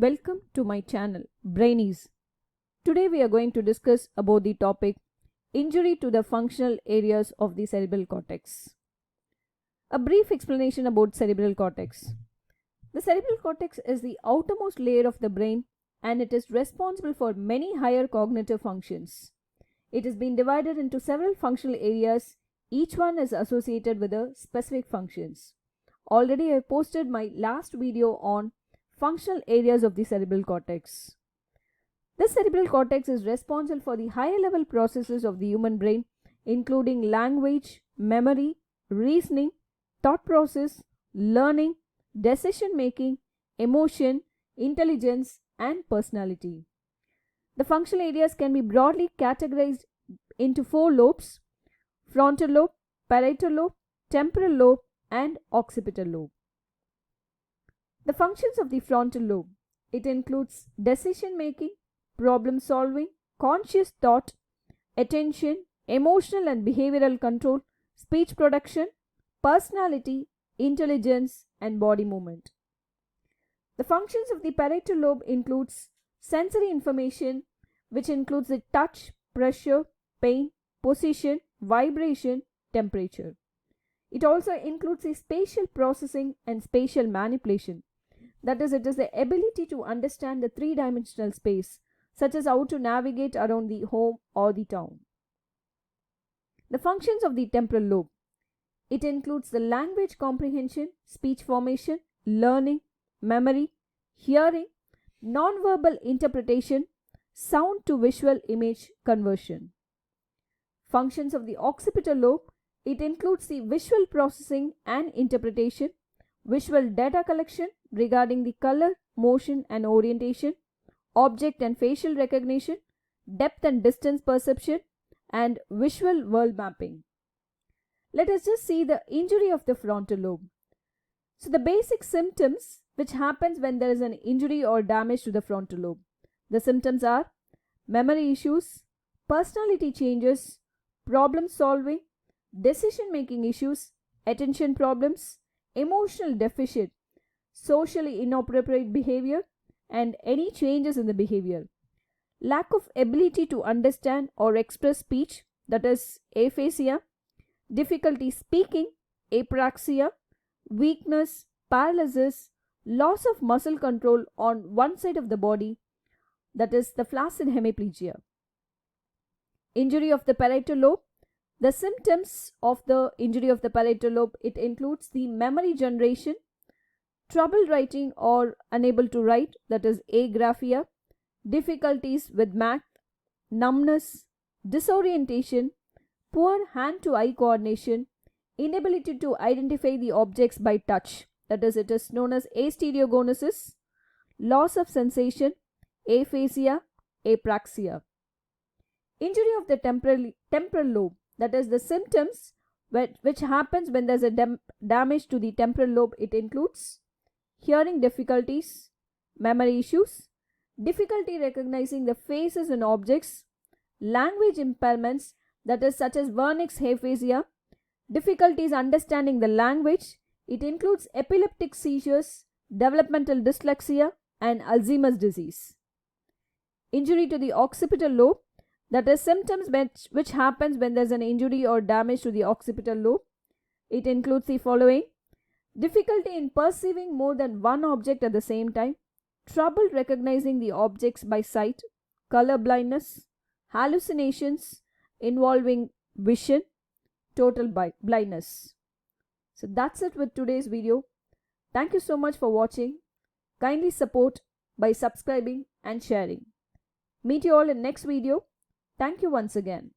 Welcome to my channel Brainies. Today we are going to discuss about the topic injury to the functional areas of the cerebral cortex. A brief explanation about cerebral cortex. The cerebral cortex is the outermost layer of the brain and it is responsible for many higher cognitive functions. It has been divided into several functional areas. Each one is associated with a specific functions. Already I posted my last video on functional areas of the cerebral cortex. The cerebral cortex is responsible for the higher level processes of the human brain, including language, memory, reasoning, thought process, learning, decision making, emotion, intelligence, and personality. The functional areas can be broadly categorized into 4 lobes: frontal lobe, parietal lobe, temporal lobe, and occipital lobe. The functions of the frontal lobe. It includes decision making, problem solving, conscious thought, attention, emotional and behavioral control, speech production, personality, intelligence, and body movement. The functions of the parietal lobe includes sensory information, which includes the touch, pressure, pain, position, vibration, temperature. It also includes the spatial processing and spatial manipulation. That is, it is the ability to understand the three-dimensional space, such as how to navigate around the home or the town. The functions of the temporal lobe. It includes the language comprehension, speech formation, learning, memory, hearing, non-verbal interpretation, sound to visual image conversion. Functions of the occipital lobe. It includes the visual processing and interpretation, visual data collection regarding the color, motion and orientation, object and facial recognition, depth and distance perception, and visual world mapping. Let us just see the injury of the frontal lobe. So the basic symptoms which happens when there is an injury or damage to the frontal lobe. The symptoms are memory issues, personality changes, problem solving, decision making issues, attention problems, emotional deficit, socially inappropriate behavior, and any changes in the behavior. Lack of ability to understand or express speech, that is aphasia, difficulty speaking, apraxia, weakness, paralysis, loss of muscle control on one side of the body, that is the flaccid hemiplegia. Injury of the parietal lobe. The symptoms of the injury of the parietal lobe, it includes the memory generation, trouble writing or unable to write, that is agraphia, difficulties with math, numbness, disorientation, poor hand-to-eye coordination, inability to identify the objects by touch, that is it is known as astereogonesis, loss of sensation, aphasia, apraxia. Injury of the temporal lobe. That is the symptoms which happens when there is a damage to the temporal lobe. It includes hearing difficulties, memory issues, difficulty recognizing the faces and objects, language impairments, that is such as Wernicke's aphasia, difficulties understanding the language. It includes epileptic seizures, developmental dyslexia, and Alzheimer's disease. Injury to the occipital lobe. That is symptoms which happens when there is an injury or damage to the occipital lobe. It includes the following: difficulty in perceiving more than one object at the same time, trouble recognizing the objects by sight, color blindness, hallucinations involving vision, total blindness. So that's it with today's video. Thank you so much for watching. Kindly support by subscribing and sharing. Meet you all in next video. Thank you once again.